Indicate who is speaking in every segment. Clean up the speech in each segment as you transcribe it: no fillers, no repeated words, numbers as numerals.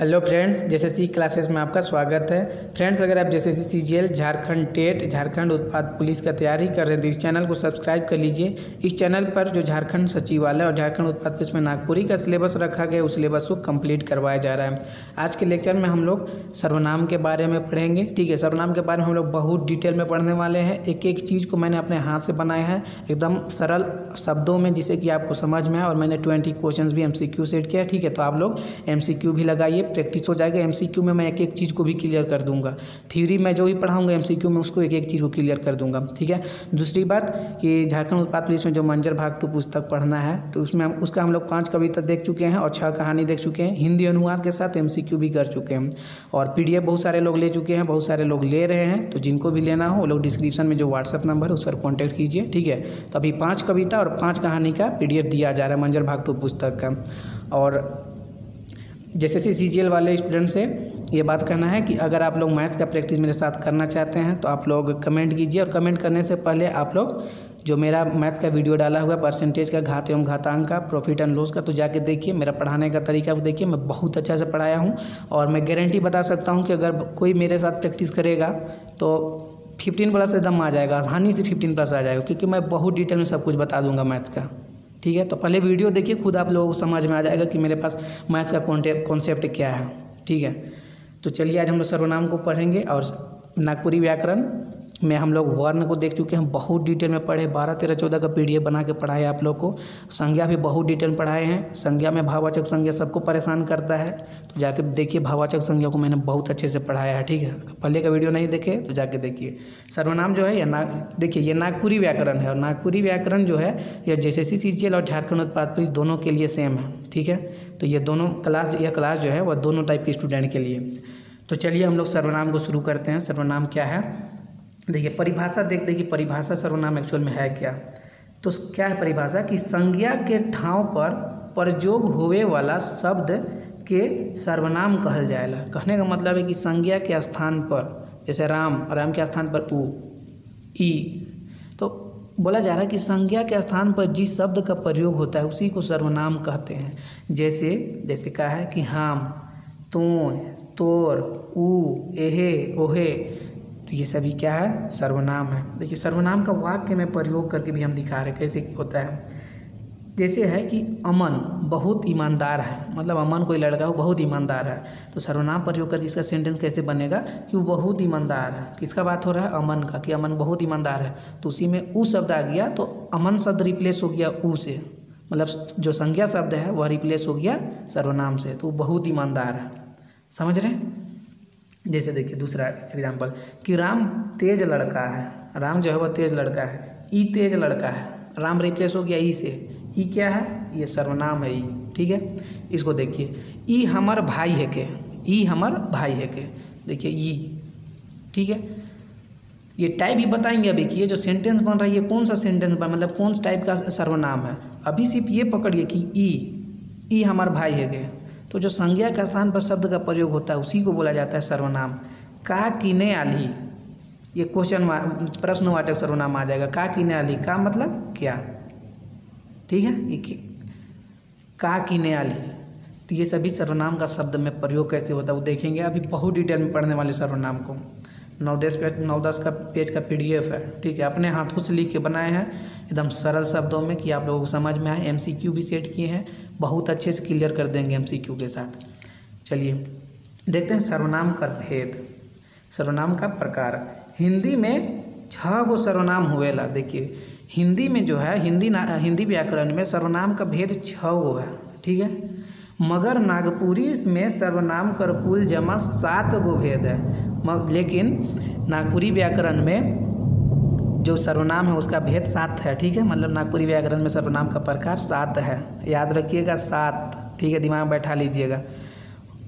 Speaker 1: Hello friends, JSSC classes में आपका स्वागत है। फ्रेंड्स, अगर आप JSSC CGL, Jharkhand TET, Jharkhand उत्पाद पुलिस का तैयारी कर रहे हैं तो इस चैनल को सब्सक्राइब कर लीजिए। इस चैनल पर जो झारखंड सचिवालय और झारखंड उत्पाद पुलिस में नागपुरी का सिलेबस रखा गया उस सिलेबस को कंप्लीट करवाया जा रहा है। आज के लेक्चर में हम लोग सर्वनाम के बारे में पढ़ेंगे। ठीक है, सर्वनाम के बारे में हम लोग बहुत डिटेल में पढ़ने वाले हैं। एक एक चीज़ को मैंने अपने हाथ से बनाया है एकदम सरल शब्दों में, जिससे कि आपको समझ में आए। और मैंने 20 क्वेश्चन भी MCQ सेट किया। ठीक है, तो आप लोग MCQ भी लगाइए, प्रैक्टिस हो जाएगा। MCQ में मैं एक एक चीज़ को भी क्लियर कर दूंगा। थ्योरी में जो भी पढ़ाऊंगा MCQ में उसको एक एक चीज़ को क्लियर कर दूंगा। ठीक है, दूसरी बात कि झारखंड उत्पाद पुलिस में जो मंजर भाग 2 पुस्तक पढ़ना है तो उसमें उसका हम लोग 5 कविता देख चुके हैं और 6 कहानी देख चुके हैं। हिंदी अनुवाद के साथ MCQ भी कर चुके हैं और PDF बहुत सारे लोग ले चुके हैं, बहुत सारे लोग ले रहे हैं। तो जिनको भी लेना हो वो लोग डिस्क्रिप्शन में जो व्हाट्सअप नंबर है उस पर कॉन्टैक्ट कीजिए। ठीक है, तो अभी 5 कविता और 5 कहानी का PDF दिया जा रहा है मंजर भाग 2 पुस्तक का। और जेएसएससी सीजीएल वाले स्टूडेंट से ये बात कहना है कि अगर आप लोग मैथ्स का प्रैक्टिस मेरे साथ करना चाहते हैं तो आप लोग कमेंट कीजिए। और कमेंट करने से पहले आप लोग जो मेरा मैथ्स का वीडियो डाला हुआ परसेंटेज का, घात एवं घातांक का, प्रॉफिट एंड लॉस का, तो जाके देखिए। मेरा पढ़ाने का तरीका वो देखिए, मैं बहुत अच्छा से पढ़ाया हूँ। और मैं गारंटी बता सकता हूँ कि अगर कोई मेरे साथ प्रैक्टिस करेगा तो 15+ एकदम आ जाएगा, आसानी से 15+ आ जाएगा, क्योंकि मैं बहुत डिटेल में सब कुछ बता दूंगा मैथ्स का। ठीक है, तो पहले वीडियो देखिए, खुद आप लोगों को समझ में आ जाएगा कि मेरे पास मैथ्स का कॉन्सेप्ट क्या है। ठीक है, तो चलिए आज हम लोग सर्वनाम को पढ़ेंगे। और नागपुरी व्याकरण में हम लोग वर्ण को देख चुके हैं, बहुत डिटेल में पढ़े। 12, 13, 14 का PDF बना के पढ़ाए आप लोग को। संज्ञा भी बहुत डिटेल पढ़ाए हैं। संज्ञा में भाववाचक संज्ञा सबको परेशान करता है, तो जाके देखिए भाववाचक संज्ञा को मैंने बहुत अच्छे से पढ़ाया है। ठीक है, पहले का वीडियो नहीं देखे तो जाके देखिए। सर्वनाम जो है ये देखिए ये नागपुरी व्याकरण है। और नागपुरी व्याकरण जो है यह जेएसएससी सीजीएल और झारखंड उत्पाद पुलिस दोनों के लिए सेम है। ठीक है, तो ये दोनों यह क्लास जो है वह दोनों टाइप के स्टूडेंट के लिए। तो चलिए हम लोग सर्वनाम को शुरू करते हैं। सर्वनाम क्या है देखिए, परिभाषा देखिए परिभाषा सर्वनाम एक्चुअल में है क्या। तो क्या है परिभाषा कि संज्ञा के ठाव पर प्रयोग होवे वाला शब्द के सर्वनाम कहल जाएला। कहने का मतलब है कि संज्ञा के स्थान पर, जैसे राम के स्थान पर ई, तो बोला जा रहा है कि संज्ञा के स्थान पर जिस शब्द का प्रयोग होता है उसी को सर्वनाम कहते हैं। जैसे कहा है कि हम, तो, तोर, ऊ, एहे, ओहे, तो ये सभी क्या है, सर्वनाम है। देखिए सर्वनाम का वाक्य में प्रयोग करके भी हम दिखा रहे हैं कैसे होता है। जैसे है कि अमन बहुत ईमानदार है, मतलब अमन कोई लड़का हो बहुत ईमानदार है, तो सर्वनाम प्रयोग करके इसका सेंटेंस कैसे बनेगा कि वो बहुत ईमानदार है। किसका बात हो रहा है, अमन का, कि अमन बहुत ईमानदार है। तो उसी में ऊ शब्द आ गया तो अमन शब्द रिप्लेस हो गया ऊ से, मतलब जो संज्ञा शब्द है वह रिप्लेस हो गया सर्वनाम से, तो वो बहुत ईमानदार है। समझ रहे हैं। जैसे देखिए दूसरा एग्जाम्पल कि राम तेज लड़का है। राम जो है वह तेज लड़का है। ई तेज लड़का है, राम रिप्लेस हो गया ई से। ई क्या है, ये सर्वनाम है ई। ठीक है, इसको देखिए, ई हमर भाई है के, ई हमर भाई है के, देखिए ई। ठीक है, ये टाइप ही बताएंगे अभी कि ये जो सेंटेंस बन रहा है ये कौन सा सेंटेंस बन, मतलब कौन सा टाइप का सर्वनाम है। अभी सिर्फ ये पकड़िए कि ई हमर भाई है के, तो जो संज्ञा के स्थान पर शब्द का प्रयोग होता है उसी को बोला जाता है सर्वनाम। का किने आली, ये प्रश्नवाचक सर्वनाम आ जाएगा। का किने आली, का मतलब क्या। ठीक है, ये का किने आली, तो ये सभी सर्वनाम का शब्द में प्रयोग कैसे होता है वो देखेंगे। अभी बहुत डिटेल में पढ़ने वाले सर्वनाम को 9-10 का पेज का PDF है। ठीक है, अपने हाथों से लिख के बनाए हैं एकदम सरल शब्दों में कि आप लोगों को समझ में आए। MCQ भी सेट किए हैं, बहुत अच्छे से क्लियर कर देंगे MCQ के साथ। चलिए देखते हैं सर्वनाम का भेद, सर्वनाम का प्रकार। हिंदी में 6 गो सर्वनाम होवेला। देखिए हिंदी में जो है हिंदी व्याकरण में सर्वनाम का भेद 6 गो है। ठीक है, मगर नागपुरी में सर्वनाम कर कुल जमा 7 गो भेद है। लेकिन नागपुरी व्याकरण में जो सर्वनाम है उसका भेद 7 है। ठीक है, मतलब नागपुरी व्याकरण में सर्वनाम का प्रकार 7 है, याद रखिएगा 7। ठीक है, दिमाग बैठा लीजिएगा।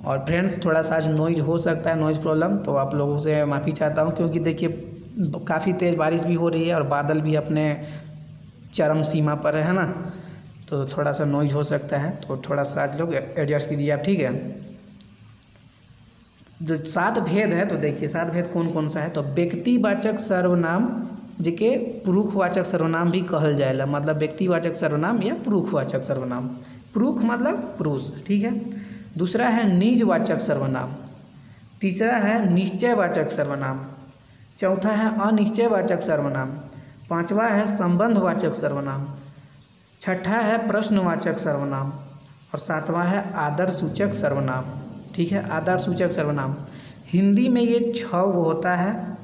Speaker 1: और फ्रेंड्स थोड़ा सा आज नॉइज हो सकता है, नॉइज़ प्रॉब्लम, तो आप लोगों से माफ़ी चाहता हूँ, क्योंकि देखिए काफ़ी तेज़ बारिश भी हो रही है और बादल भी अपने चरम सीमा पर है ना, तो थोड़ा सा नॉइज हो सकता है, तो थोड़ा सा आज लोग एडजस्ट कीजिए आप। ठीक है, जो 7 भेद है तो देखिए 7 भेद कौन कौन सा है। तो व्यक्तिवाचक सर्वनाम जिके पुरुषवाचक सर्वनाम भी कहल जाएला, मतलब व्यक्तिवाचक सर्वनाम या पुरुषवाचक सर्वनाम। पुरुष मतलब पुरुष। ठीक है, दूसरा है निजवाचक सर्वनाम, तीसरा है निश्चयवाचक सर्वनाम, चौथा है अनिश्चयवाचक सर्वनाम, पांचवा है संबंधवाचक सर्वनाम, छठा है प्रश्नवाचक सर्वनाम और सातवां है आदर्शसूचक सर्वनाम। ठीक है, आदर्शसूचक सर्वनाम हिंदी में ये 6 होता है,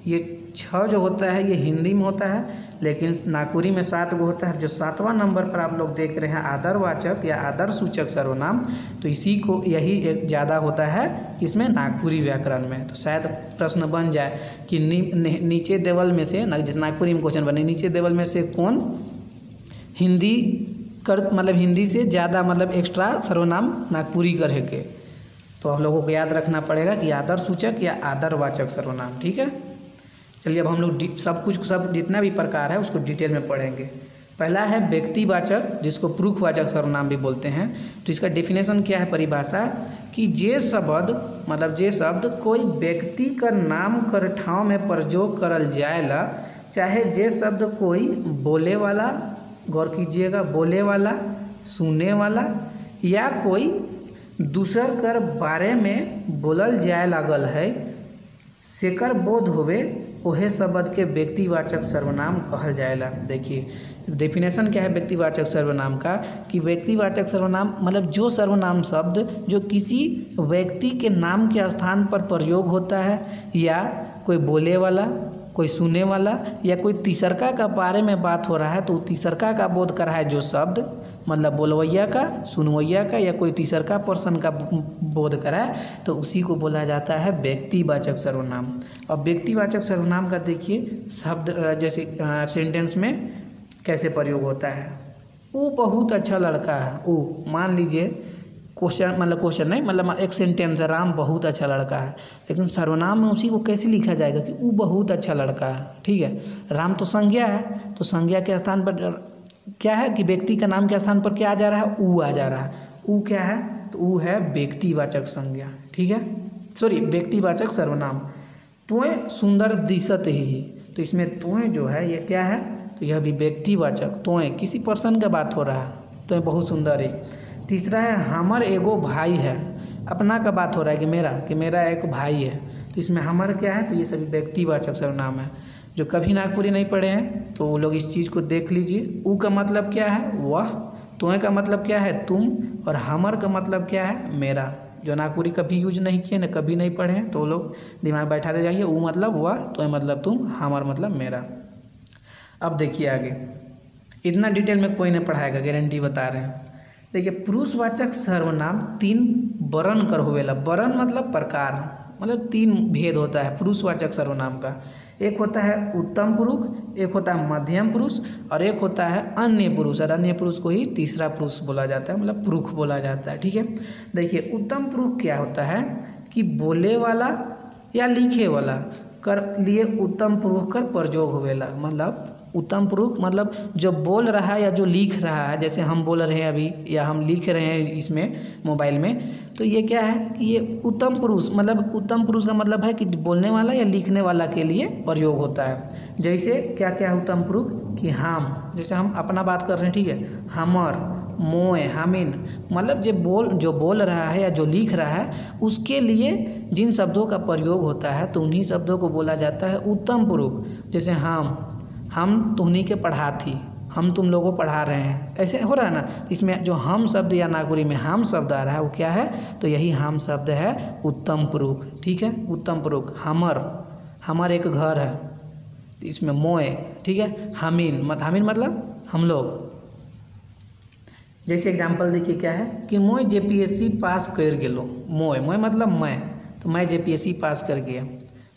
Speaker 1: ये 6 जो होता है ये हिंदी में होता है, लेकिन नागपुरी में 7 होता है। जो 7वां नंबर पर आप लोग देख रहे हैं आदरवाचक या आदर्शसूचक सर्वनाम, तो इसी को यही एक ज़्यादा होता है इसमें नागपुरी व्याकरण में। तो शायद प्रश्न बन जाए कि नीचे देवल में से, जैसे नागपुरी में क्वेश्चन बने, नीचे देवल में से कौन हिंदी मतलब हिंदी से ज़्यादा मतलब एक्स्ट्रा सर्वनाम नागपुरी करे के। तो आप लोगों को याद रखना पड़ेगा कि आदर्शसूचक या आदरवाचक सर्वनाम। ठीक है, चलिए अब हम लोग सब जितना भी प्रकार है उसको डिटेल में पढ़ेंगे। पहला है व्यक्तिवाचक, जिसको पुरुषवाचक सर्वनाम भी बोलते हैं। तो इसका डेफिनेशन क्या है, परिभाषा कि जे शब्द कोई व्यक्ति का नाम कर ठाव में प्रयोग करल जाएला, चाहे जे शब्द कोई बोले वाला, गौर कीजिएगा, बोले वाला, सुनने वाला या कोई दूसर कर बारे में बोलल जाए लागल है, सेकर बोध होवे ओहे शब्द के व्यक्तिवाचक सर्वनाम कहल जाएला। देखिए डेफिनेशन क्या है व्यक्तिवाचक सर्वनाम का, कि व्यक्तिवाचक सर्वनाम मतलब जो सर्वनाम शब्द जो किसी व्यक्ति के नाम के स्थान पर प्रयोग होता है, या कोई बोले वाला, कोई सुनने वाला या कोई तीसरका का बारे में बात हो रहा है, तो तीसरका का बोध कर रहा है जो शब्द, मतलब बोलवैया का, सुनवैया का या कोई तीसरका पर्सन का बोध कराए, तो उसी को बोला जाता है व्यक्तिवाचक सर्वनाम। और व्यक्तिवाचक सर्वनाम का देखिए शब्द जैसे सेंटेंस में कैसे प्रयोग होता है। वो बहुत अच्छा लड़का है, वो मान लीजिए क्वेश्चन नहीं, मतलब एक सेंटेंस है, राम बहुत अच्छा लड़का है, लेकिन सर्वनाम में उसी को कैसे लिखा जाएगा कि वो बहुत अच्छा लड़का है। ठीक है, राम तो संज्ञा है, तो संज्ञा के स्थान पर क्या है कि व्यक्ति का नाम के स्थान पर क्या आ जा रहा है, ऊ आ जा रहा है। ऊ क्या है, तो ऊ है व्यक्तिवाचक संज्ञा। ठीक है, व्यक्तिवाचक सर्वनाम। तुएं सुंदर दिशत ही, तो इसमें तुएं जो है ये क्या है, तो यह भी व्यक्तिवाचक, तुएं किसी पर्सन का बात हो रहा है, तुएं बहुत सुंदर है। तीसरा है हमर एगो भाई है, अपना का बात हो रहा है कि मेरा एक भाई है, तो इसमें हमर क्या है, तो ये सभी व्यक्तिवाचक सर्वनाम है। जो कभी नागपुरी नहीं पढ़े हैं तो वो लोग इस चीज़ को देख लीजिए। ऊ का मतलब क्या है, वह, तुएं का मतलब क्या है, तुम, और हमर का मतलब क्या है, मेरा। जो नागपुरी कभी यूज नहीं किए ना, कभी नहीं पढ़े हैं, तो लोग दिमाग बैठाते जाइए। ऊ मतलब वह, तुएं मतलब तुम, हमर मतलब मेरा। अब देखिए आगे, इतना डिटेल में कोई नहीं पढ़ाएगा, गारंटी बता रहे हैं। देखिए पुरुषवाचक सर्वनाम 3 वर्ण कर होवेला। वर्ण मतलब प्रकार, मतलब 3 भेद होता है पुरुषवाचक सर्वनाम का। एक होता है उत्तम पुरुष, एक होता है मध्यम पुरुष और एक होता है अन्य पुरुष। और अन्य पुरुष को ही तीसरा पुरुष बोला जाता है, मतलब पुरुष बोला जाता है। ठीक है, देखिए उत्तम पुरुष क्या होता है कि बोले वाला या लिखे वाला कर लिए उत्तम पुरुष कर प्रयोग होवेला। मतलब उत्तम पुरुष मतलब जो बोल रहा है या जो लिख रहा है, जैसे हम बोल रहे हैं अभी या हम लिख रहे हैं इसमें मोबाइल में, तो ये क्या है कि ये उत्तम पुरुष, मतलब उत्तम पुरुष का मतलब है कि बोलने वाला या लिखने वाला के लिए प्रयोग होता है। जैसे क्या क्या है उत्तम पुरुष कि हम, जैसे हम अपना बात कर रहे हैं, ठीक है, हमर, मोए, हमिन, मतलब जो बोल रहा है या जो लिख रहा है उसके लिए जिन शब्दों का प्रयोग होता है तो उन्हीं शब्दों को बोला जाता है उत्तम पुरुष। जैसे हम तुमनी के पढ़ाती, हम तुम लोगों को पढ़ा रहे हैं, ऐसे हो रहा है ना। इसमें जो हम शब्द या नागपुरी में हम शब्द आ रहा है वो क्या है, तो यही हम शब्द है उत्तम पुरुष। ठीक है, उत्तम पुरुष। हमर एक घर है, इसमें मोए, ठीक है। हमीन मतलब हम लोग। जैसे एग्जाम्पल देखिए क्या है कि मोए JPSC पास कर गेलो। मोए मतलब मैं, तो मैं JPSC पास कर गया,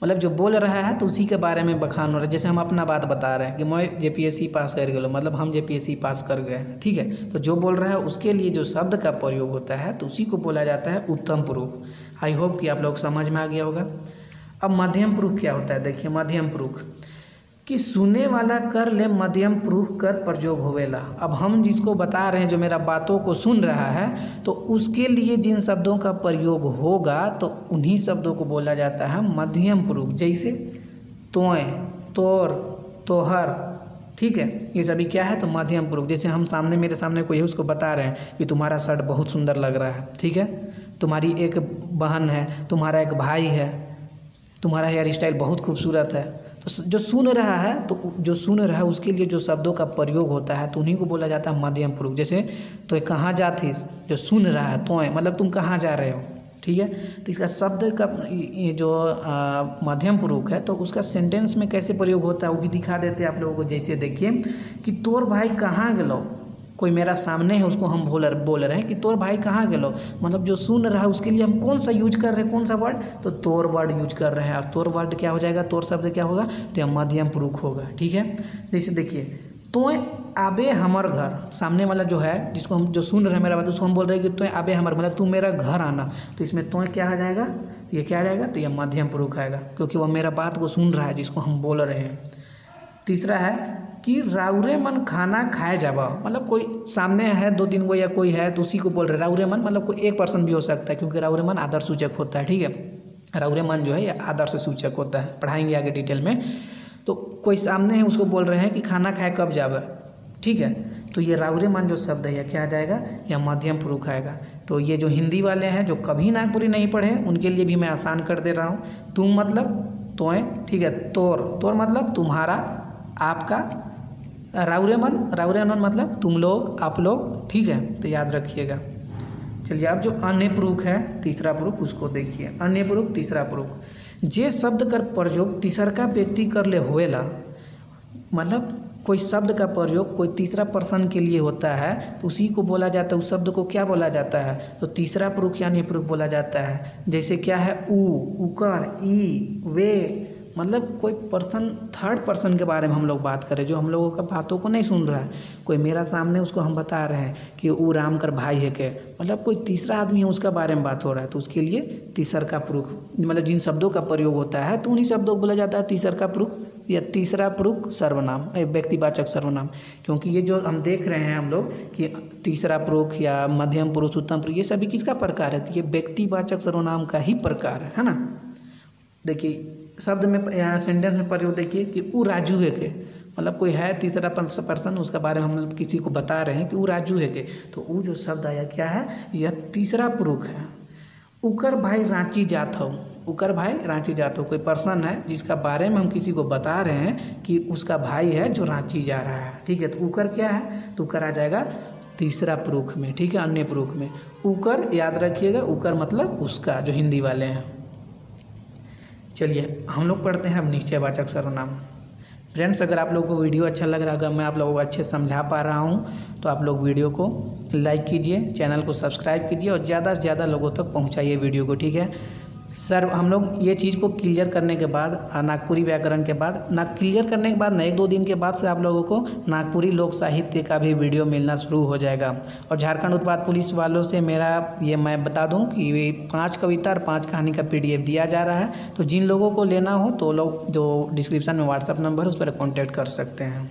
Speaker 1: मतलब जो बोल रहा है तो उसी के बारे में बखान हो रहा है। जैसे हम अपना बात बता रहे हैं कि मैं JPSC पास कर गया, मतलब हम JPSC पास कर गए। ठीक है, तो जो बोल रहा है उसके लिए जो शब्द का प्रयोग होता है तो उसी को बोला जाता है उत्तम पुरुष। आई होप कि आप लोग समझ में आ गया होगा। अब मध्यम पुरुष क्या होता है, देखिए मध्यम पुरुष कि सुने वाला कर ले मध्यम पुरुष कर प्रयोग होवेला। अब हम जिसको बता रहे हैं, जो मेरा बातों को सुन रहा है, तो उसके लिए जिन शब्दों का प्रयोग होगा तो उन्हीं शब्दों को बोला जाता है मध्यम पुरुष। जैसे तोय, तोर, तोहर, ठीक है, ये सभी क्या है तो मध्यम पुरुष। जैसे हम मेरे सामने कोई है, उसको बता रहे हैं कि तुम्हारा शर्ट बहुत सुंदर लग रहा है, ठीक है, तुम्हारी एक बहन है, तुम्हारा एक भाई है, तुम्हारा हेयर स्टाइल बहुत खूबसूरत है। तो जो सुन रहा है, तो जो सुन रहा है उसके लिए जो शब्दों का प्रयोग होता है तो उन्हीं को बोला जाता है मध्यम पुरुष। जैसे तो कहाँ जातीस, जो सुन रहा है तो मतलब तुम कहाँ जा रहे हो, ठीक है। तो इसका शब्द का ये जो मध्यम पुरुष है तो उसका सेंटेंस में कैसे प्रयोग होता है वो भी दिखा देते हैं आप लोगों को। जैसे देखिए कि तोर भाई कहाँ गेलो, कोई मेरा सामने है उसको हम बोल रहे हैं कि तोर भाई कहाँ गेलो, मतलब जो सुन रहा है उसके लिए हम कौन सा यूज कर रहे हैं, कौन सा वर्ड, तो तोर वर्ड यूज कर रहे हैं। और तोर वर्ड क्या हो जाएगा, तोर शब्द क्या होगा, तो यह मध्यम पुरुष होगा, ठीक है। जैसे देखिए तो आबे हमर घर, सामने वाला जो है जिसको हम जो सुन रहे हैं मेरा बात उसको हम बोल रहे हैं कि तो आबे हमर, मतलब तू मेरा घर आना। तो इसमें तो क्या आ जाएगा, ये क्या आ जाएगा, तो यह मध्यम पुरुष आएगा क्योंकि वह मेरा बात को सुन रहा है जिसको हम बोल रहे हैं। तीसरा है कि राउरे मन खाना खाए जावा, मतलब कोई सामने है 2-3 को या कोई है तो उसी को बोल रहे राउरे मन, मतलब कोई एक पर्सन भी हो सकता है क्योंकि राउरे मन आदर्श सूचक होता है, ठीक है। राउरे मन जो है ये आदर्श सूचक होता है, पढ़ाएंगे आगे डिटेल में। तो कोई सामने है उसको बोल रहे हैं कि खाना खाए कब जावा, ठीक है। तो ये राउरे मन जो शब्द है यह क्या आ जाएगा, यह मध्यम पुरुष आएगा। तो ये जो हिंदी वाले हैं जो कभी नागपुरी नहीं पढ़े उनके लिए भी मैं आसान कर दे रहा हूँ। तुम मतलब तोय, ठीक है। तोर मतलब तुम्हारा, आपका। राउरे मन मतलब तुम लोग, आप लोग, ठीक है। तो याद रखिएगा। चलिए अब जो अन्य पुरुष है, तीसरा पुरुष, उसको देखिए। अन्य पुरुष तीसरा पुरुष जे शब्द कर प्रयोग तीसरका व्यक्ति कर ले होएला, मतलब कोई शब्द का प्रयोग कोई तीसरा पर्सन के लिए होता है तो उसी को बोला जाता है, उस शब्द को क्या बोला जाता है, तो तीसरा पुरुष या अन्य पुरुष बोला जाता है। जैसे क्या है, ऊ, उकर, ई, वे, मतलब कोई पर्सन, थर्ड पर्सन के बारे में हम लोग बात करें जो हम लोगों का बातों को नहीं सुन रहा है। कोई मेरा सामने उसको हम बता रहे हैं कि वो राम कर भाई है के, मतलब कोई तीसरा आदमी है उसका बारे में बात हो रहा है तो उसके लिए तीसरका पुरुष, मतलब जिन शब्दों का प्रयोग होता है तो उन्हीं शब्दों को बोला जाता है तीसरका पुरुष या तीसरा पुरुष सर्वनाम, व्यक्तिवाचक सर्वनाम। क्योंकि ये जो हम देख रहे हैं हम लोग कि तीसरा पुरुष या मध्यम पुरुष, उत्तम पुरुष, ये सभी किसका प्रकार है, तो ये व्यक्तिवाचक सर्वनाम का ही प्रकार है ना। देखिए शब्द में यहाँ सेंटेंस में प्रयोग देखिए कि वो राजू है के, मतलब कोई है तीसरा पर्सन उसका बारे में हम किसी को बता रहे हैं कि वो राजू है के, तो वो जो शब्द आया क्या है, यह तीसरा पुरुष है। उकर भाई रांची जात हो, उकर भाई रांची जात हो, कोई पर्सन है जिसका बारे में हम किसी को बता रहे हैं कि उसका भाई है जो रांची जा रहा है, ठीक है। तो उकर क्या है, तो उकर आ जाएगा तीसरा पुरुष में, ठीक है, अन्य पुरुष में। उकर याद रखिएगा, उकर मतलब उसका, जो हिंदी वाले हैं। चलिए हम लोग पढ़ते हैं अब निश्चयवाचक सर्वनाम। फ्रेंड्स अगर आप लोगों को वीडियो अच्छा लग रहा है, अगर मैं आप लोगों को अच्छे समझा पा रहा हूँ तो आप लोग वीडियो को लाइक कीजिए, चैनल को सब्सक्राइब कीजिए और ज़्यादा से ज़्यादा लोगों तक पहुँचाइए वीडियो को, ठीक है। सर हम लोग ये चीज़ को क्लियर करने के बाद, नागपुरी व्याकरण के बाद, क्लियर करने के बाद ना 1-2 दिन के बाद से आप लोगों को नागपुरी लोक साहित्य का भी वीडियो मिलना शुरू हो जाएगा। और झारखंड उत्पाद पुलिस वालों से मेरा ये मैं बता दूं कि 5 कविता और 5 कहानी का PDF दिया जा रहा है, तो जिन लोगों को लेना हो तो लोग जो डिस्क्रिप्शन में व्हाट्सअप नंबर है उस पर कॉन्टैक्ट कर सकते हैं।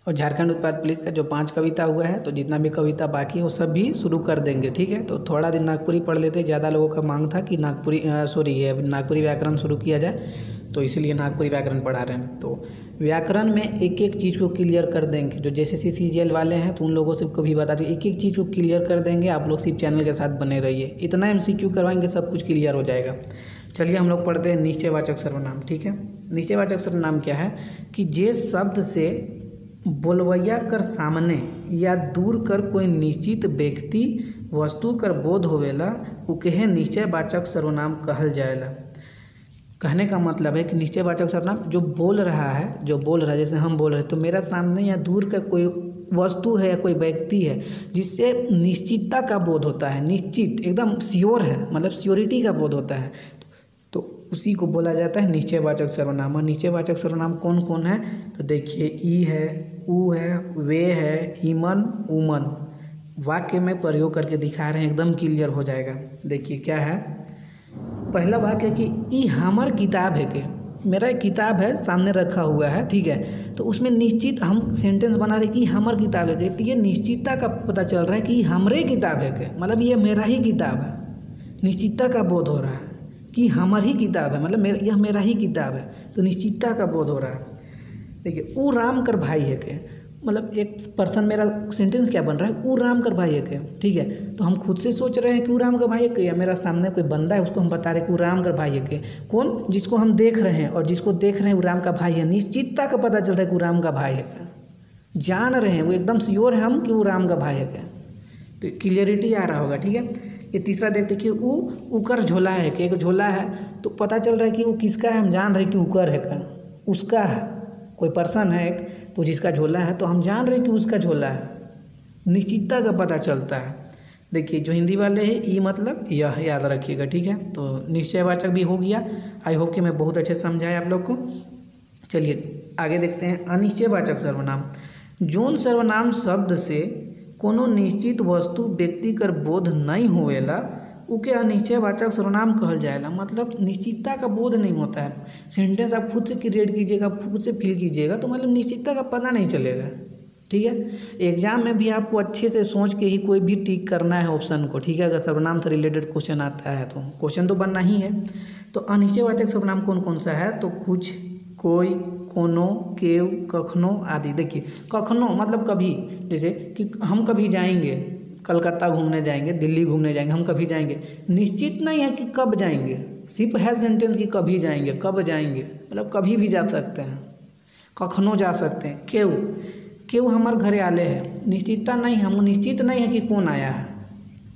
Speaker 1: और झारखंड उत्पाद पुलिस का जो 5 कविता हुआ है तो जितना भी कविता बाकी है वो सब भी शुरू कर देंगे, ठीक है। तो थोड़ा दिन नागपुरी पढ़ लेते, ज़्यादा लोगों का मांग था कि नागपुरी व्याकरण शुरू किया जाए, तो इसीलिए नागपुरी व्याकरण पढ़ा रहे हैं। तो व्याकरण में एक एक चीज़ को क्लियर कर देंगे, जो JCC CGL वाले हैं तो उन लोगों से कभी बता दें, एक एक चीज़ को क्लियर कर देंगे। आप लोग सिर्फ चैनल के साथ बने रहिए, इतना MCQ करवाएंगे सब कुछ क्लियर हो जाएगा। चलिए हम लोग पढ़ते हैं निश्चयवाचक सर्वनाम, ठीक है। निश्चयवाचक सर्वनाम क्या है कि जे शब्द से बोलवैया कर सामने या दूर कर कोई निश्चित व्यक्ति वस्तु कर बोध होवेला उकेहे निश्चयवाचक सर्वनाम कहल जाएला। कहने का मतलब है कि निश्चयवाचक सर्वनाम जो बोल रहा है, जैसे हम बोल रहे हैं तो मेरा सामने या दूर का कोई वस्तु है या कोई व्यक्ति है जिससे निश्चितता का बोध होता है, निश्चित एकदम श्योर है, मतलब श्योरिटी का बोध होता है, तो उसी को बोला जाता है निश्चयवाचक सर्वनाम। और निश्चयवाचक सर्वनाम कौन कौन है, तो देखिए ई है, ऊ है, वे है, ईमन, उमन। वाक्य में प्रयोग करके दिखा रहे हैं, एकदम क्लियर हो जाएगा। देखिए क्या है, पहला वाक्य कि ई हमर किताब है के, मेरा एक किताब है सामने रखा हुआ है, ठीक है। तो उसमें निश्चित हम सेंटेंस बना रहे कि हमर किताब है के, तो ये निश्चितता का पता चल रहा है कि हमरे किताब है के, मतलब ये मेरा ही किताब है, निश्चितता का बोध हो रहा है कि हमारी ही किताब है, मतलब यह मेरा ही किताब है, तो निश्चितता का बोध हो रहा है। देखिए ऊ राम कर भाई है के, मतलब एक पर्सन, मेरा सेंटेंस क्या बन रहा है, ऊ राम कर भाई है, ठीक है। तो हम खुद से सोच रहे हैं कि ऊ राम कर भाई है, या मेरा सामने कोई बंदा है उसको हम बता रहे हैं कि ऊ राम कर भाई है। कौन? जिसको हम देख रहे हैं, और जिसको देख रहे हैं वो राम का भाई है, निश्चितता का पता चल रहा है कि वो राम का भाई है, जान रहे हैं, वो एकदम श्योर है हम कि वो राम का भाई है। तो क्लियरिटी आ रहा होगा, ठीक है। ये तीसरा देखते कि वो उकर झोला है, कि एक झोला है तो पता चल रहा है कि वो किसका है, हम जान रहे हैं कि उकर है का, उसका है। कोई पर्सन है एक तो जिसका झोला है तो हम जान रहे हैं कि उसका झोला है, निश्चितता का पता चलता है। देखिए जो हिंदी वाले हैं ई मतलब यह याद रखिएगा, ठीक है। तो निश्चयवाचक भी हो गया। आई होप कि मैं बहुत अच्छे समझाया आप लोग को। चलिए आगे देखते हैं अनिश्चयवाचक सर्वनाम। जोन सर्वनाम शब्द से कोनो निश्चित वस्तु व्यक्ति कर बोध नहीं होवेला उके अनिश्चयवाचक सर्वनाम कहल जाएगा। मतलब निश्चितता का बोध नहीं होता है। सेंटेंस आप खुद से क्रिएट कीजिएगा, आप खुद से फिल कीजिएगा तो मतलब निश्चितता का पता नहीं चलेगा, ठीक है। एग्जाम में भी आपको अच्छे से सोच के ही कोई भी टिक करना है ऑप्शन को, ठीक है। अगर सर्वनाम से रिलेटेड क्वेश्चन आता है तो क्वेश्चन तो बनना ही है। तो अनिश्चयवाचक सर्वनाम कौन कौन सा है? तो कुछ, कोई, कोनो, केव, कखनो आदि। देखिए कखनो मतलब कभी, जैसे कि हम कभी जाएंगे, कलकत्ता घूमने जाएंगे, दिल्ली घूमने जाएंगे, हम कभी जाएंगे, निश्चित नहीं है कि कब जाएंगे, सिर्फ है सेंटेंस कि कभी जाएंगे, कब जाएंगे, मतलब कभी भी जा सकते हैं, कखनो जा सकते हैं। केव, केव हमारे घरे आले हैं, निश्चितता नहीं, हम निश्चित नहीं है कि कौन आया है,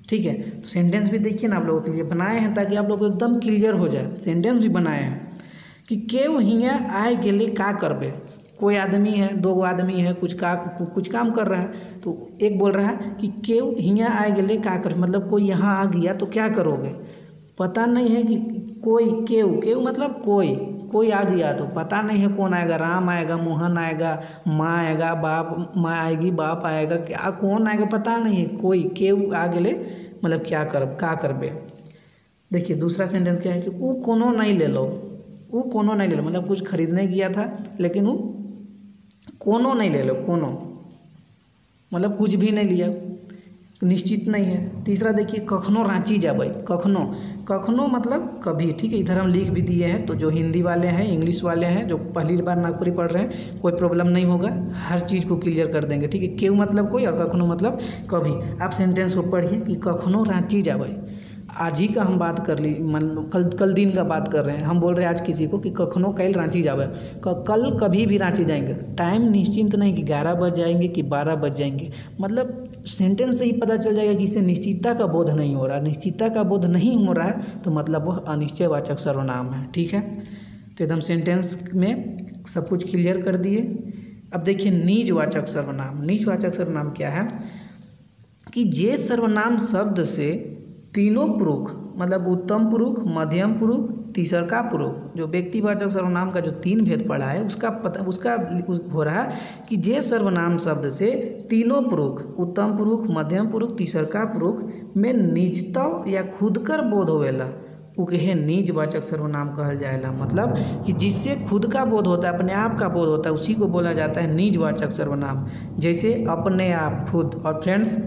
Speaker 1: ठीक है। तो सेंटेंस भी देखिए ना आप लोगों के लिए बनाए हैं ताकि आप लोग को एकदम क्लियर हो जाए। सेंटेंस भी बनाए हैं कि केव हियाँ आए गेले का करबे। कोई आदमी है, दो आदमी है, कुछ काम कर रहा है तो एक बोल रहा है कि केव हियाँ आए गेले का कर, मतलब कोई यहाँ आ गया तो क्या करोगे। पता नहीं है कि कोई, केव मतलब कोई आ गया तो पता नहीं है कौन आएगा, राम आएगा, मोहन आएगा, माँ आएगा, माँ आएगी, बाप आएगा, क्या कौन आएगा पता नहीं है। कोई केव आ गेले मतलब क्या करबे। देखिए दूसरा सेंटेंस क्या है कि वो कोनो नहीं ले लो। वो कोनो नहीं ले लो मतलब कुछ खरीदने गया था लेकिन वो कोनो नहीं ले लो, कोनो मतलब कुछ भी नहीं लिया, निश्चित नहीं है। तीसरा देखिए कखनो रांची जाबे। कखनो मतलब कभी, ठीक है। इधर हम लिख भी दिए हैं तो जो हिंदी वाले हैं, इंग्लिश वाले हैं, जो पहली बार नागपुरी पढ़ रहे हैं, कोई प्रॉब्लम नहीं होगा, हर चीज़ को क्लियर कर देंगे, ठीक है। केव मतलब कोई और कखनो मतलब कभी। आप सेंटेंस को पढ़िए कि कखनो रांची जाबे। आज ही का हम बात कर ली, कल दिन का बात कर रहे हैं, हम बोल रहे हैं आज किसी को कि कखनो कल रांची जावे, कल कभी भी रांची जाएंगे। टाइम निश्चिंत नहीं कि 11 बज जाएंगे कि 12 बज जाएंगे, मतलब सेंटेंस से ही पता चल जाएगा कि इसे निश्चितता का बोध नहीं हो रहा। निश्चितता का बोध नहीं हो रहा है तो मतलब वह अनिश्चयवाचक सर्वनाम है, ठीक है। तो एकदम सेंटेंस में सब कुछ क्लियर कर दिए। अब देखिए निजवाचक सर्वनाम। निजवाचक सर्वनाम क्या है कि जे सर्वनाम शब्द से तीनों पुरुष मतलब उत्तम पुरुष, मध्यम पुरुष, तीसरका पुरुष, जो व्यक्तिवाचक सर्वनाम का जो 3 भेद पढ़ा है उसका हो रहा है कि जे सर्वनाम शब्द से तीनों पुरुष, उत्तम पुरुष, मध्यम पुरुष, तीसरका पुरुष में निजता या खुद कर बोध होवेला उके निजवाचक सर्वनाम कहल जाएगा। मतलब कि जिससे खुद का बोध होता है, अपने आप का बोध होता है, उसी को बोला जाता है निजवाचक सर्वनाम। जैसे अपने आप, खुद। और फ्रेंड्स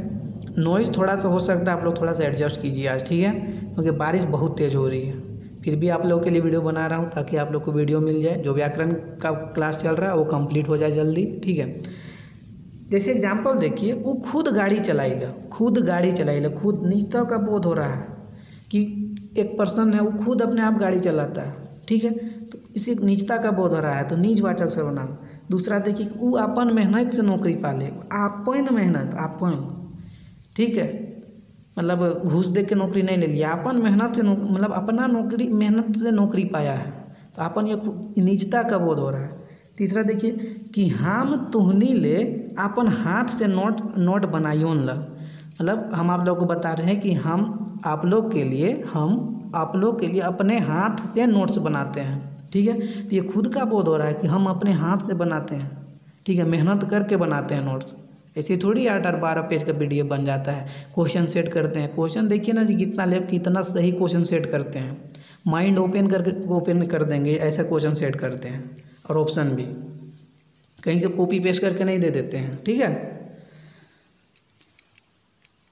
Speaker 1: नॉइज़ थोड़ा सा हो सकता है, आप लोग थोड़ा सा एडजस्ट कीजिए आज, ठीक है, क्योंकि बारिश बहुत तेज़ हो रही है। फिर भी आप लोगों के लिए वीडियो बना रहा हूँ ताकि आप लोग को वीडियो मिल जाए। जो व्याकरण का क्लास चल रहा है वो कंप्लीट हो जाए जल्दी, ठीक है। जैसे एग्जांपल देखिए, वो खुद गाड़ी चलाइला, खुद निजता का बोध हो रहा है कि एक पर्सन है वो खुद अपने आप गाड़ी चलाता है, ठीक है। तो इसे निजता का बोध हो रहा है तो निजवाचक सर्वनाम। दूसरा देखिए वो अपन मेहनत से नौकरी पाले, अपन मेहनत, अपन, ठीक है, मतलब घूस दे के नौकरी नहीं ले लिया, अपन मेहनत से मतलब अपना मेहनत से नौकरी पाया है तो अपन ये निजता का बोध हो रहा है। तीसरा देखिए कि हम तुहनी ले अपन हाथ से नोट बनाइयोन ला, मतलब हम आप लोग को बता रहे हैं कि हम आप लोग के लिए अपने हाथ से नोट्स बनाते हैं, ठीक है। तो ये खुद का बोध हो रहा है कि हम अपने हाथ से बनाते हैं, ठीक है, मेहनत करके बनाते हैं नोट्स। ऐसे थोड़ी 8-12 पेज का पीडीएफ बन जाता है। क्वेश्चन सेट करते हैं, क्वेश्चन देखिए ना जी कितना सही क्वेश्चन सेट करते हैं, माइंड ओपन कर देंगे, ऐसा क्वेश्चन सेट करते हैं। और ऑप्शन भी कहीं से कॉपी पेस्ट करके नहीं दे देते हैं, ठीक है।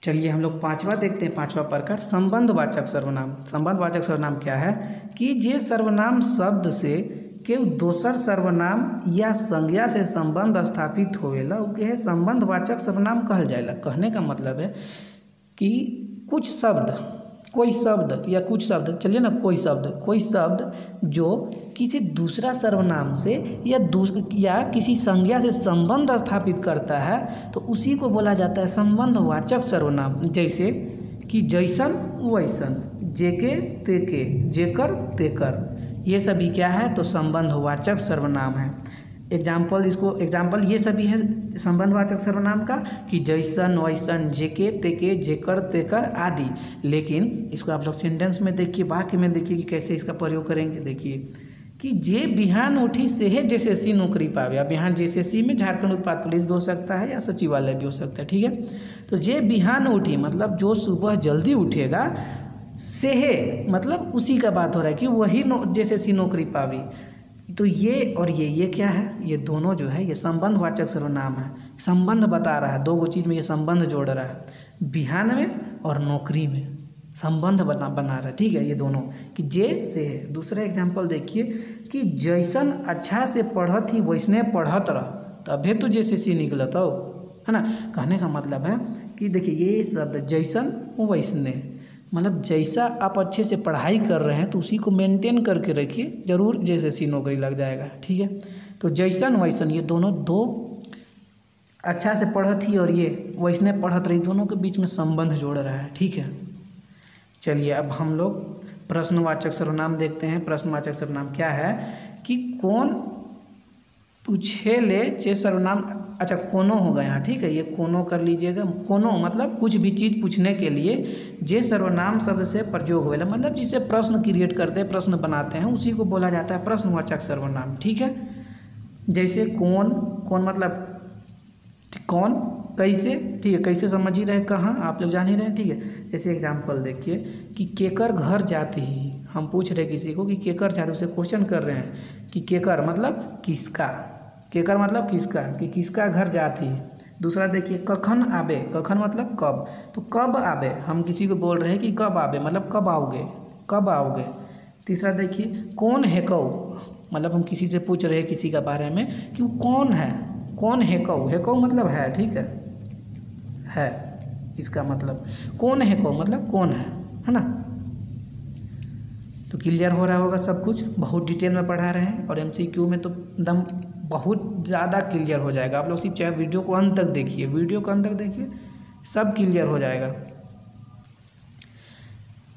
Speaker 1: चलिए हम लोग 5वां देखते हैं। 5वां प्रकार संबंधवाचक सर्वनाम। संबंधवाचक सर्वनाम क्या है कि जे सर्वनाम शब्द से के दोसर सर्वनाम या संज्ञा से संबंध स्थापित होवेला उ के है संबंधवाचक सर्वनाम कहल जाएला। कहने का मतलब है कि कुछ शब्द, कोई शब्द या कुछ शब्द, चलिए ना, कोई शब्द जो किसी दूसरा सर्वनाम से या किसी संज्ञा से संबंध स्थापित करता है तो उसी को बोला जाता है संबंधवाचक सर्वनाम। जैसे कि जैसन वैसन, जेके तेके, जेकर तेकर, ये सभी क्या है तो संबंधवाचक सर्वनाम है। एग्जाम्पल ये सभी है संबंधवाचक सर्वनाम का कि जैसन वैसन, जेके तेके, जेकर तेकर आदि। लेकिन इसको आप लोग सेंटेंस में देखिए, वाक्य में देखिए कि कैसे इसका प्रयोग करेंगे। देखिए कि जे बिहान उठी सेहे JSSC नौकरी पावे। अब यहाँ JSSC में झारखंड उत्पाद पुलिस भी हो सकता है या सचिवालय भी हो सकता है, ठीक है। तो जे बिहान उठी मतलब जो सुबह जल्दी उठेगा, सेहे मतलब उसी का बात हो रहा है कि वही JSSC नौकरी पावी। तो ये और ये क्या है, ये दोनों जो है ये संबंधवाचक सर्वनाम है। संबंध बता रहा है, दो चीज़ में ये संबंध जोड़ रहा है, बिहान में और नौकरी में संबंध बना रहा है, ठीक है। ये दोनों कि जे से है। दूसरा एग्जाम्पल देखिए कि जैसन अच्छा से पढ़त ही वैसने पढ़त रह, तभे तो JSSC निकलत हो, है ना। कहने का मतलब है कि देखिए ये शब्द जैसन वैसने मतलब जैसा आप अच्छे से पढ़ाई कर रहे हैं तो उसी को मेंटेन करके रखिए, ज़रूर JSSC नौकरी लग जाएगा, ठीक है। तो जैसन वैसन ये दोनों, दो अच्छा से पढ़त ही और ये वैसने पढ़त रही, दोनों के बीच में संबंध जोड़ रहा है, ठीक है। चलिए अब हम लोग प्रश्नवाचक सर्वनाम देखते हैं। प्रश्नवाचक सर्वनाम क्या है कि कौन पूछे ले जे सर्वनाम, अच्छा कोनो होगा यहाँ, ठीक है। ये कोनो कर लीजिएगा। कोनो मतलब कुछ भी चीज़ पूछने के लिए जे सर्वनाम शब्द से प्रयोग होगा, मतलब जिसे प्रश्न क्रिएट करते हैं, प्रश्न बनाते हैं, उसी को बोला जाता है प्रश्नवाचक सर्वनाम, ठीक है। जैसे कौन मतलब कौन, कैसे, ठीक है, कैसे समझ ही रहे, कहाँ आप लोग जान ही रहे, ठीक है। जैसे एग्जाम्पल देखिए कि केकर घर जाती ही, हम पूछ रहे किसी को कि केकर जाते, उसे क्वेश्चन कर रहे हैं कि केकर मतलब किसका, केकर मतलब किसका, कि किसका घर जाती। दूसरा देखिए कखन आबे, कखन मतलब कब, तो कब आबे, हम किसी को बोल रहे हैं कि कब आबे मतलब कब आओगे। तीसरा देखिए कौन है कौ, मतलब हम किसी से पूछ रहे हैं किसी के बारे में कि वो कौन है, कौन है कौ मतलब है, ठीक है, इसका मतलब कौन है कौ मतलब कौन है ना। तो क्लियर हो रहा होगा सब कुछ, बहुत डिटेल में पढ़ा रहे हैं और MCQ में तो एकदम बहुत ज़्यादा क्लियर हो जाएगा। आप लोग सिर्फ चाहे वीडियो को अंत तक देखिए, सब क्लियर हो जाएगा।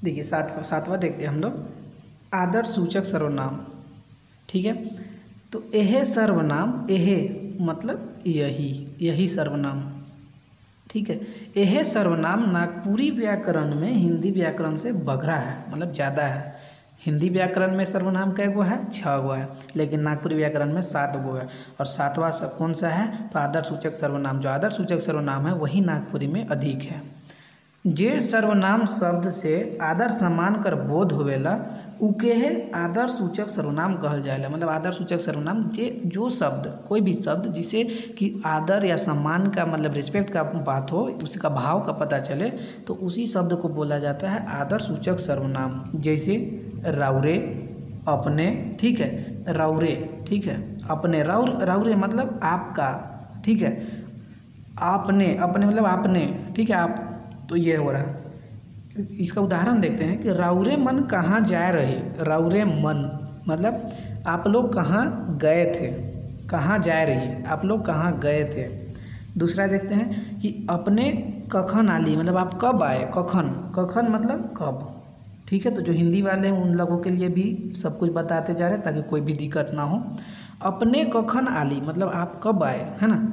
Speaker 1: देखिए सातवां देखते हैं हम लोग, आदर्श सूचक सर्वनाम, ठीक है। तो यह सर्वनाम, यह मतलब यही सर्वनाम, ठीक है। यह सर्वनाम नागपुरी व्याकरण में हिंदी व्याकरण से बगरा है, मतलब ज़्यादा है। हिंदी व्याकरण में सर्वनाम कै गो है, 6 गो है, लेकिन नागपुरी व्याकरण में 7 गो है। और 7वां कौन सा है, तो आदर्श सूचक सर्वनाम। जो आदर्श सूचक सर्वनाम है वही नागपुरी में अधिक है। जे सर्वनाम शब्द से आदर सम्मान कर बोध होवेला उके है आदर्श सूचक सर्वनाम कहल जाएला। मतलब आदर्श सूचक सर्वनाम जो शब्द, कोई भी शब्द जिसे कि आदर या सम्मान का मतलब रिस्पेक्ट का बात हो, उसका भाव का पता चले, तो उसी शब्द को बोला जाता है आदर्श सूचक सर्वनाम। जैसे राउरे, अपने, ठीक है, राउरे, ठीक है, अपने, राउरे मतलब आपका, ठीक है, अपने मतलब आपने, ठीक है, आप, तो ये हो रहा है। इसका उदाहरण देखते हैं कि राउरे मन कहाँ जा रही, राउरे मन मतलब आप लोग कहाँ गए थे, कहाँ जा रही, आप लोग कहाँ गए थे। दूसरा देखते हैं कि अपने कखन आली मतलब आप कब आए, कखन मतलब कब, ठीक है। तो जो हिंदी वाले हैं उन लोगों के लिए भी सब कुछ बताते जा रहे हैं ताकि कोई भी दिक्कत ना हो। अपने कखन आली मतलब आप कब आए, है ना।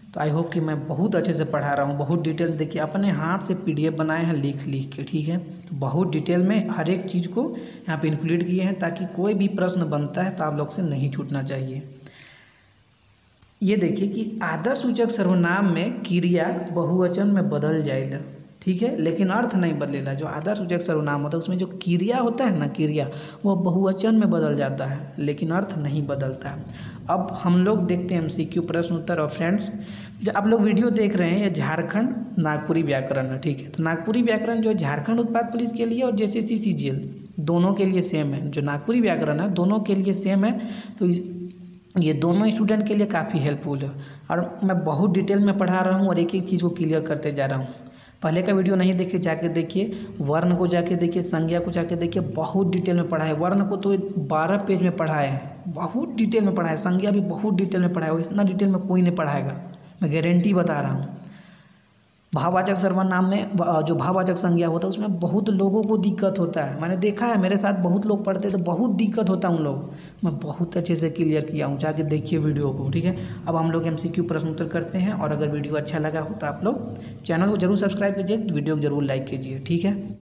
Speaker 1: तो आई होप कि मैं बहुत अच्छे से पढ़ा रहा हूँ, बहुत डिटेल। देखिए अपने हाथ से PDF बनाए हैं लिख के, ठीक है। तो बहुत डिटेल में हर एक चीज़ को यहाँ पे इंक्लूड किए हैं ताकि कोई भी प्रश्न बनता है तो आप लोग से नहीं छूटना चाहिए। ये देखिए कि आदर्श सूचक सर्वनाम में क्रिया बहुवचन में बदल जाएगा, ठीक है, लेकिन अर्थ नहीं बदलेगा। जो आदर्श सूचक सर्वनाम होता है उसमें जो क्रिया होता है ना, क्रिया वो बहुवचन में बदल जाता है, लेकिन अर्थ नहीं बदलता है। अब हम लोग देखते हैं MCQ प्रश्न उत्तर। और फ्रेंड्स जो आप लोग वीडियो देख रहे हैं ये झारखंड नागपुरी व्याकरण है, ठीक है। तो नागपुरी व्याकरण जो झारखंड उत्पाद पुलिस के लिए और JSSC CGL दोनों के लिए सेम है, जो नागपुरी व्याकरण है दोनों के लिए सेम है। तो ये दोनों स्टूडेंट के लिए काफ़ी हेल्पफुल है और मैं बहुत डिटेल में पढ़ा रहा हूँ और एक एक चीज़ को क्लियर करते जा रहा हूँ। पहले का वीडियो नहीं देखे जाके देखिए, वर्ण को जाके देखिए, संज्ञा को जाके देखिए, बहुत डिटेल में पढ़ा है। वर्ण को तो 12 पेज में पढ़ा है, बहुत डिटेल में पढ़ा है। संज्ञा भी बहुत डिटेल में पढ़ा है, इतना डिटेल में कोई नहीं पढ़ाएगा, मैं गारंटी बता रहा हूँ। भाववाचक सर्वनाम में जो भाववाचक संज्ञा होता है उसमें बहुत लोगों को दिक्कत होता है, मैंने देखा है, मेरे साथ बहुत लोग पढ़ते तो बहुत दिक्कत होता है उन लोग। मैं बहुत अच्छे से क्लियर किया हूँ, जाके देखिए वीडियो को, ठीक है। अब हम लोग MCQ प्रश्न उत्तर करते हैं और अगर वीडियो अच्छा लगा हो तो आप लोग चैनल को जरूर सब्सक्राइब कीजिए, वीडियो को जरूर लाइक कीजिए, ठीक है।